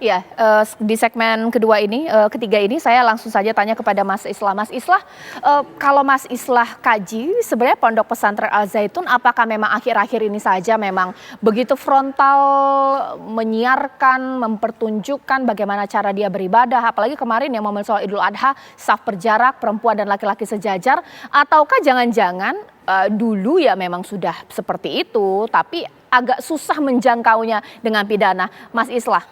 Iya, di segmen kedua ini, ketiga ini saya langsung saja tanya kepada Mas Islah. Mas Islah, kalau Mas Islah kaji sebenarnya Pondok Pesantren Al Zaitun apakah memang akhir-akhir ini saja memang begitu frontal menyiarkan, mempertunjukkan bagaimana cara dia beribadah, apalagi kemarin yang momen soal Idul Adha, saf berjarak, perempuan dan laki-laki sejajar, ataukah jangan-jangan dulu ya memang sudah seperti itu, tapi agak susah menjangkaunya dengan pidana, Mas Islah?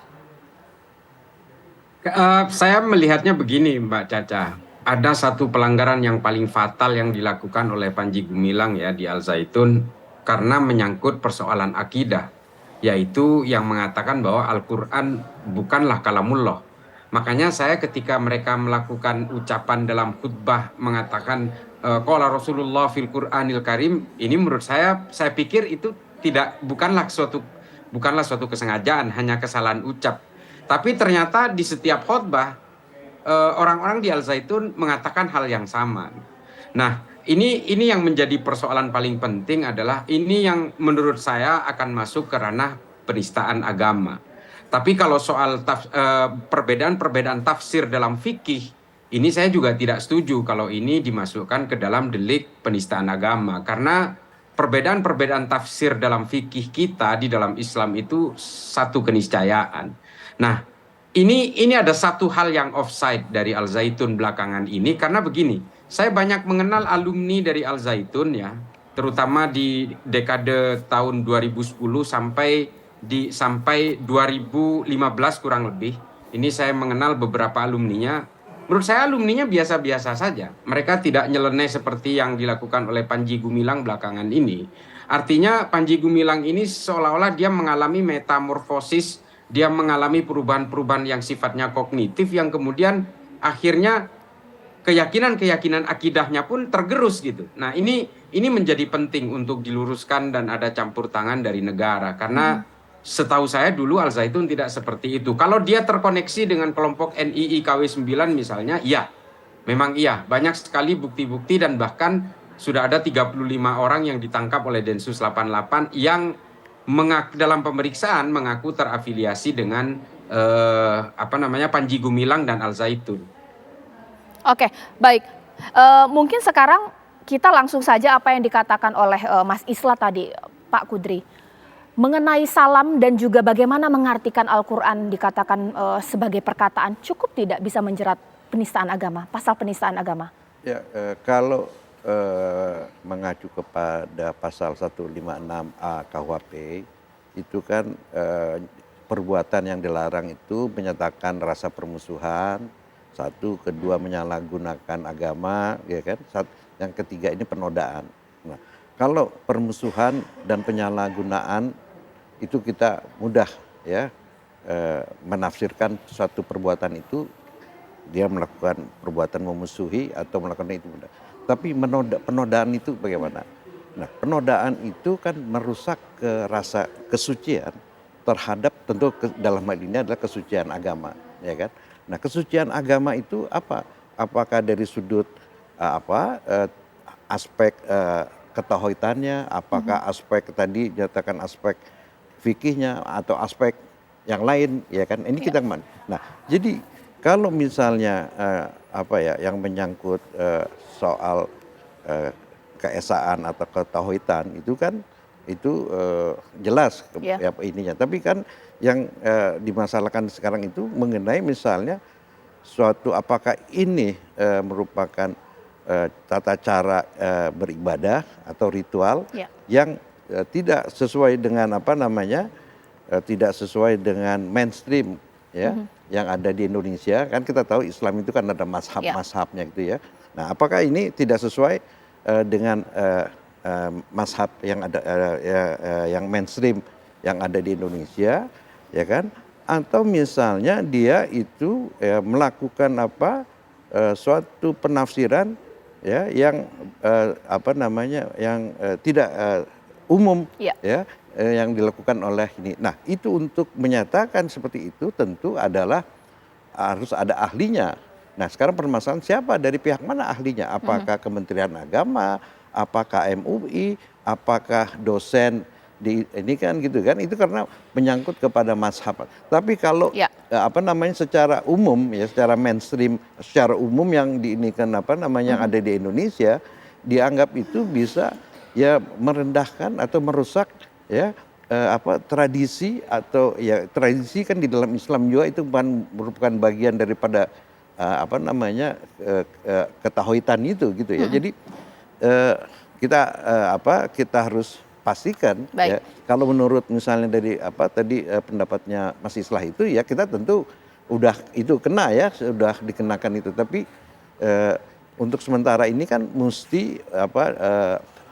Saya melihatnya begini, Mbak Caca. Ada satu pelanggaran yang paling fatal yang dilakukan oleh Panji Gumilang ya di Al Zaitun karena menyangkut persoalan akidah, yaitu yang mengatakan bahwa Al-Quran bukanlah kalamullah. Makanya saya ketika mereka melakukan ucapan dalam khutbah mengatakan qala Rasulullah fil Qur'anil Karim, ini menurut saya pikir itu bukanlah suatu kesengajaan, hanya kesalahan ucap. Tapi ternyata di setiap khotbah orang-orang di Al Zaitun mengatakan hal yang sama. Nah, ini yang menjadi persoalan paling penting adalah ini yang menurut saya akan masuk ke ranah penistaan agama. Tapi kalau soal perbedaan-perbedaan tafsir dalam fikih, ini saya juga tidak setuju kalau ini dimasukkan ke dalam delik penistaan agama. Karena perbedaan-perbedaan tafsir dalam fikih kita di dalam Islam itu satu keniscayaan. Nah, ini ada satu hal yang offside dari Al Zaitun belakangan ini karena begini, saya banyak mengenal alumni dari Al Zaitun ya, terutama di dekade tahun 2010 sampai 2015 kurang lebih. Ini saya mengenal beberapa alumninya. Menurut saya alumninya biasa-biasa saja. Mereka tidak nyeleneh seperti yang dilakukan oleh Panji Gumilang belakangan ini. Artinya Panji Gumilang ini seolah-olah dia mengalami metamorfosis, dia mengalami perubahan-perubahan yang sifatnya kognitif yang kemudian akhirnya keyakinan-keyakinan akidahnya pun tergerus gitu. Nah, ini menjadi penting untuk diluruskan dan ada campur tangan dari negara karena setahu saya dulu Al Zaitun tidak seperti itu. Kalau dia terkoneksi dengan kelompok NII KW9 misalnya, iya. Memang iya, banyak sekali bukti-bukti dan bahkan sudah ada 35 orang yang ditangkap oleh Densus 88 yang dalam pemeriksaan mengaku terafiliasi dengan Panji Gumilang dan Al Zaitun. Oke, baik. Mungkin sekarang kita langsung saja apa yang dikatakan oleh Mas Islah tadi, Pak Kudri. Mengenai salam dan juga bagaimana mengartikan Al-Quran dikatakan sebagai perkataan, cukup tidak bisa menjerat penistaan agama, pasal penistaan agama? Ya, kalau mengacu kepada pasal 156A KUHP, itu kan perbuatan yang dilarang itu menyatakan rasa permusuhan, satu, kedua menyalahgunakan agama, ya kan, yang ketiga ini penodaan. Nah, kalau permusuhan dan penyalahgunaan itu kita mudah ya menafsirkan suatu perbuatan itu dia melakukan perbuatan memusuhi atau melakukan itu mudah. Tapi penodaan itu bagaimana? Nah, penodaan itu kan merusak rasa kesucian terhadap tentu dalam hal ini adalah kesucian agama, ya kan? Nah, kesucian agama itu apa? Apakah dari sudut aspek ketauhidannya, apakah aspek tadi nyatakan aspek fikihnya atau aspek yang lain, ya kan? Ini kita kemana? Nah, jadi kalau misalnya yang menyangkut soal keesaan atau ketauhidan itu kan itu jelas ininya. Tapi kan yang dimasalahkan sekarang itu mengenai misalnya suatu apakah ini merupakan tata cara beribadah atau ritual yang tidak sesuai dengan tidak sesuai dengan mainstream ya yang ada di Indonesia. Kan kita tahu Islam itu kan ada mazhab-mazhabnya gitu ya. Nah, apakah ini tidak sesuai dengan mazhab yang ada yang mainstream yang ada di Indonesia, ya kan? Atau misalnya dia itu melakukan suatu penafsiran ya yang yang tidak umum ya yang dilakukan oleh ini. Nah, itu untuk menyatakan seperti itu tentu adalah harus ada ahlinya. Nah, sekarang permasalahan siapa dari pihak mana ahlinya? Apakah Kementerian Agama, apakah MUI, apakah dosen ini kan gitu kan, itu karena menyangkut kepada mazhab. Tapi kalau Ya. secara umum ya, secara mainstream, secara umum yang diinikan yang ada di Indonesia, dianggap itu bisa ya merendahkan atau merusak ya tradisi, atau ya tradisi kan di dalam Islam juga itu merupakan bagian daripada ketauhidan itu gitu ya. Jadi kita harus pastikan ya, kalau menurut misalnya dari pendapatnya Mas Islah itu ya, kita tentu udah itu kena ya, sudah dikenakan itu. Tapi untuk sementara ini kan mesti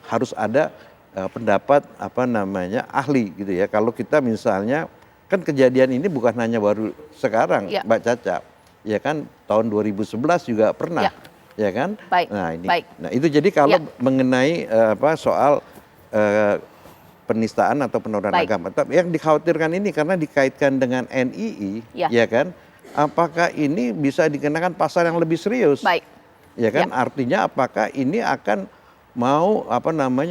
harus ada pendapat ahli gitu ya. Kalau kita misalnya kan kejadian ini bukan hanya baru sekarang, Mbak Caca, ya kan tahun 2011 juga pernah. Ya kan? Nah ini, nah itu jadi kalau mengenai soal penistaan atau penodaan agama, tapi yang dikhawatirkan ini karena dikaitkan dengan NII, ya kan? Apakah ini bisa dikenakan pasal yang lebih serius? Ya kan? Artinya apakah ini akan mau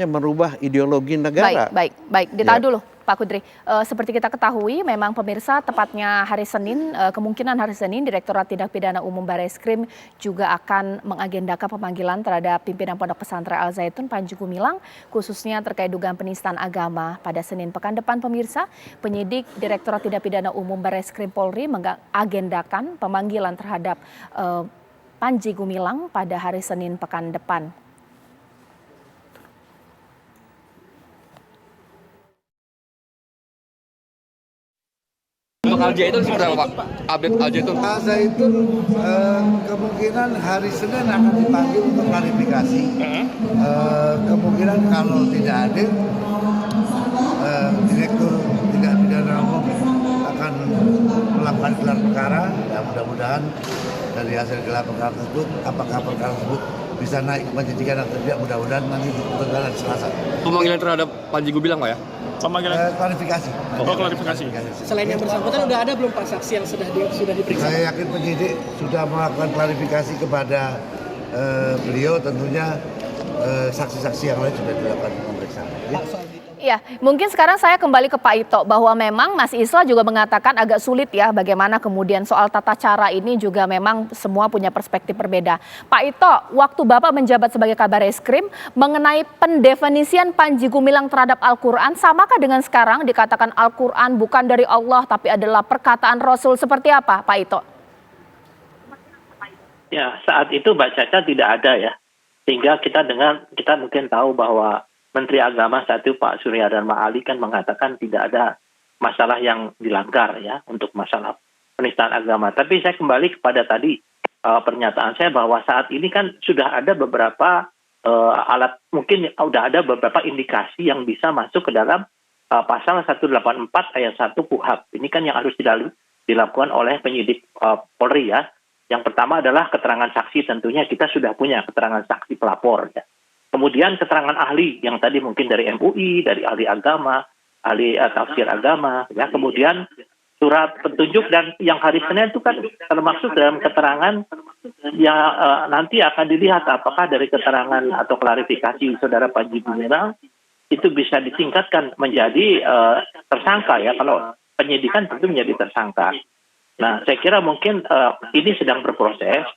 merubah ideologi negara? Baik. Ditahan dulu, Pak Kudri. Seperti kita ketahui, memang pemirsa, tepatnya hari Senin, kemungkinan hari Senin, Direktorat Tindak Pidana Umum Barreskrim juga akan mengagendakan pemanggilan terhadap pimpinan Pondok Pesantren Al Zaitun Panji Gumilang, khususnya terkait dugaan penistaan agama. Pada Senin pekan depan, pemirsa, penyidik Direktorat Tindak Pidana Umum Barreskrim Polri mengagendakan pemanggilan terhadap Panji Gumilang pada hari Senin pekan depan. Untuk Al Zaitun seperti apa, Pak? Update Al Zaitun? Al Zaitun kemungkinan hari Senin akan dipanggil untuk klarifikasi. Kemungkinan kalau tidak hadir, Direktur Tindak Pidana Umum akan melakukan gelar perkara. Ya, mudah-mudahan dari hasil gelar perkara tersebut, apakah perkara tersebut bisa naik ke penyidikan atau tidak, mudah-mudahan nanti diputuskan hari Selasa. Pemanggilan terhadap Panji Gumilang, Pak ya? Klarifikasi. Klarifikasi. Selain yang bersangkutan udah ada belum Pak saksi yang sudah diperiksa? Saya yakin penyidik sudah melakukan klarifikasi kepada beliau, tentunya saksi-saksi yang lain sudah dilakukan pemeriksaan. Ya, mungkin sekarang saya kembali ke Pak Ito, bahwa memang Mas Islah juga mengatakan agak sulit ya bagaimana kemudian soal tata cara ini juga memang semua punya perspektif berbeda. Pak Ito, waktu Bapak menjabat sebagai Kabarreskrim, mengenai pendefinisian Panji Gumilang terhadap Al-Quran, samakah dengan sekarang dikatakan Al-Quran bukan dari Allah tapi adalah perkataan Rasul, seperti apa Pak Ito? Ya, saat itu Mbak Caca tidak ada ya, sehingga kita mungkin tahu bahwa Menteri Agama saat itu Pak Surya Dharma Ali kan mengatakan tidak ada masalah yang dilanggar ya untuk masalah penistaan agama. Tapi saya kembali kepada tadi pernyataan saya bahwa saat ini kan sudah ada beberapa alat, mungkin sudah ada beberapa indikasi yang bisa masuk ke dalam pasal 184 ayat 1 KUHP. Ini kan yang harus dilakukan oleh penyidik Polri ya. Yang pertama adalah keterangan saksi, tentunya kita sudah punya keterangan saksi pelapor ya. Kemudian keterangan ahli yang tadi mungkin dari MUI, dari ahli agama, ahli tafsir agama, ya. Kemudian surat petunjuk, dan yang hari Senin itu kan termasuk dalam keterangan yang nanti akan dilihat apakah dari keterangan atau klarifikasi Saudara Panji Gumilang itu bisa ditingkatkan menjadi tersangka ya. Kalau penyidikan tentu menjadi tersangka. Nah, saya kira mungkin ini sedang berproses.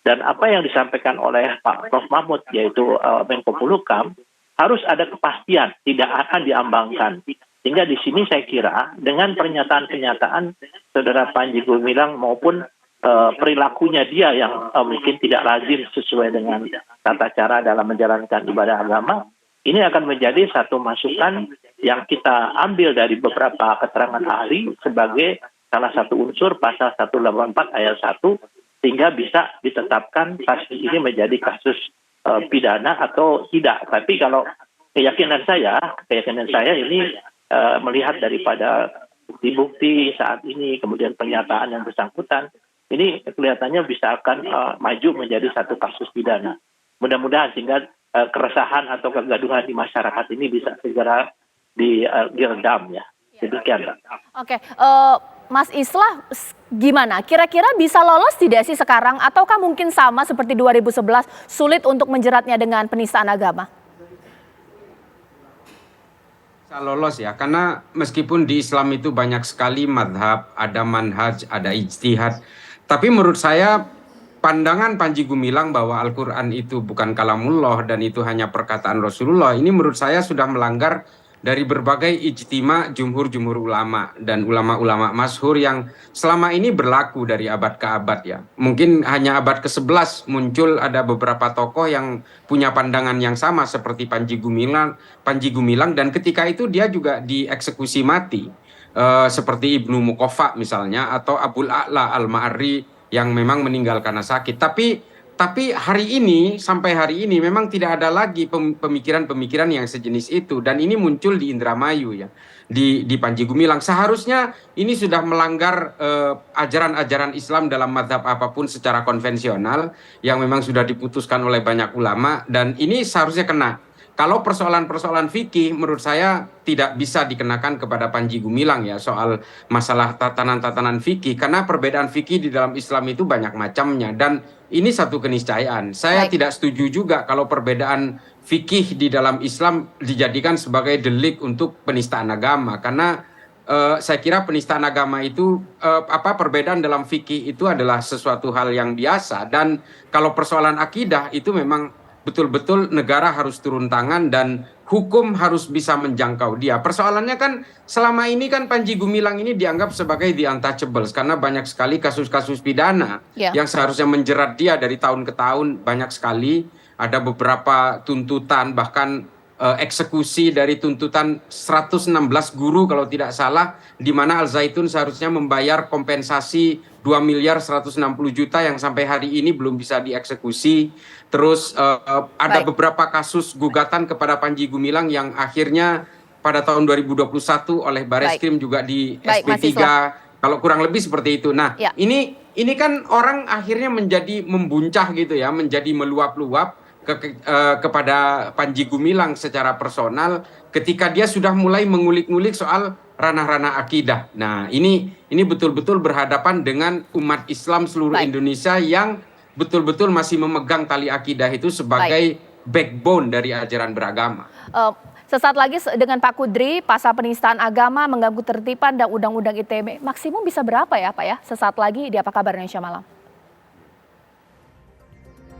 Dan apa yang disampaikan oleh Pak Prof. Mahmud, yaitu Menko Polhukam, harus ada kepastian, tidak akan diambangkan. Sehingga di sini saya kira dengan pernyataan-pernyataan Saudara Panji Gumilang maupun perilakunya dia yang mungkin tidak lazim sesuai dengan tata cara dalam menjalankan ibadah agama, ini akan menjadi satu masukan yang kita ambil dari beberapa keterangan ahli sebagai salah satu unsur pasal 184 ayat 1, sehingga bisa ditetapkan kasus ini menjadi kasus pidana atau tidak. Tapi kalau keyakinan saya ini melihat daripada bukti-bukti saat ini, kemudian pernyataan yang bersangkutan, ini kelihatannya bisa akan maju menjadi satu kasus pidana. Mudah-mudahan sehingga keresahan atau kegaduhan di masyarakat ini bisa segera diredam ya. Demikian, Pak. Oke, Mas Islah gimana? Kira-kira bisa lolos tidak sih sekarang? Ataukah mungkin sama seperti 2011 sulit untuk menjeratnya dengan penistaan agama? lolos ya, karena meskipun di Islam itu banyak sekali madhab, ada manhaj, ada ijtihad, tapi menurut saya pandangan Panji Gumilang bahwa Al-Quran itu bukan kalamullah dan itu hanya perkataan Rasulullah, ini menurut saya sudah melanggar dari berbagai ijtima jumhur-jumhur ulama dan ulama-ulama masyhur yang selama ini berlaku dari abad ke abad ya. Mungkin hanya abad ke-11 muncul ada beberapa tokoh yang punya pandangan yang sama seperti Panji Gumilang dan ketika itu dia juga dieksekusi mati. Seperti Ibnu Muqaffa misalnya atau Abul A'la Al-Ma'arri yang memang meninggal karena sakit. Tapi hari ini, sampai hari ini memang tidak ada lagi pemikiran-pemikiran yang sejenis itu. Dan ini muncul di Indramayu ya, di Panji Gumilang. Seharusnya ini sudah melanggar ajaran-ajaran Islam dalam mazhab apapun secara konvensional yang memang sudah diputuskan oleh banyak ulama. Dan ini seharusnya kena. Kalau persoalan-persoalan fikih menurut saya tidak bisa dikenakan kepada Panji Gumilang ya soal masalah tatanan-tatanan fikih karena perbedaan fikih di dalam Islam itu banyak macamnya dan ini satu keniscayaan. Saya tidak setuju juga kalau perbedaan fikih di dalam Islam dijadikan sebagai delik untuk penistaan agama karena saya kira penistaan agama itu perbedaan dalam fikih itu adalah sesuatu hal yang biasa dan kalau persoalan akidah itu memang betul-betul negara harus turun tangan dan hukum harus bisa menjangkau dia. Persoalannya kan selama ini kan Panji Gumilang ini dianggap sebagai the untouchables karena banyak sekali kasus-kasus pidana yang seharusnya menjerat dia dari tahun ke tahun banyak sekali. Ada beberapa tuntutan bahkan eksekusi dari tuntutan 116 guru kalau tidak salah di mana Al Zaitun seharusnya membayar kompensasi 2 miliar 160 juta yang sampai hari ini belum bisa dieksekusi. Terus ada beberapa kasus gugatan kepada Panji Gumilang yang akhirnya pada tahun 2021 oleh Bareskrim juga di SP3 kalau kurang lebih seperti itu. Nah, ini kan orang akhirnya menjadi membuncah gitu ya, menjadi meluap-luap kepada Panji Gumilang secara personal ketika dia sudah mulai mengulik-ngulik soal ranah-ranah akidah. Nah, ini betul-betul berhadapan dengan umat Islam seluruh Indonesia yang betul-betul masih memegang tali akidah itu sebagai backbone dari ajaran beragama. Sesaat lagi dengan Pak Kudri, pasal penistaan agama, mengganggu tertiban dan undang-undang ITE, maksimum bisa berapa ya Pak ya? Sesaat lagi di Apa Kabar Indonesia Malam.